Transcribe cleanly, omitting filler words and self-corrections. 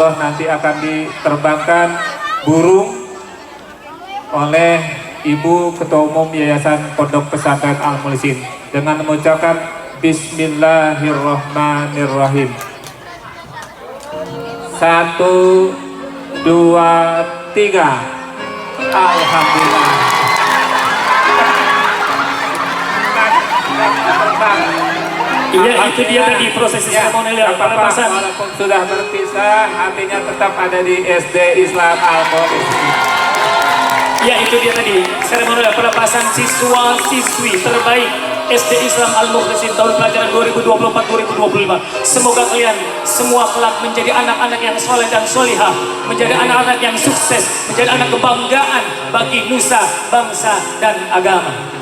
Nanti akan diterbangkan burung oleh Ibu Ketua Umum Yayasan Pondok Pesantren Al-Muhlisin dengan mengucapkan Bismillahirrahmanirrahim. 1, 2, 3. Alhamdulillah. Iya, itu dia tadi proses seremonial pelepasan. Walaupun sudah berpisah, hatinya tetap ada di SD Islam Al-Muhlisin. Ya, itu dia tadi seremonial pelepasan siswa-siswi terbaik SD Islam Al-Muhlisin tahun pelajaran 2024-2025. Semoga kalian semua kelak menjadi anak-anak yang soleh dan solihah, menjadi anak-anak yang sukses, menjadi anak kebanggaan bagi nusa, bangsa, dan agama.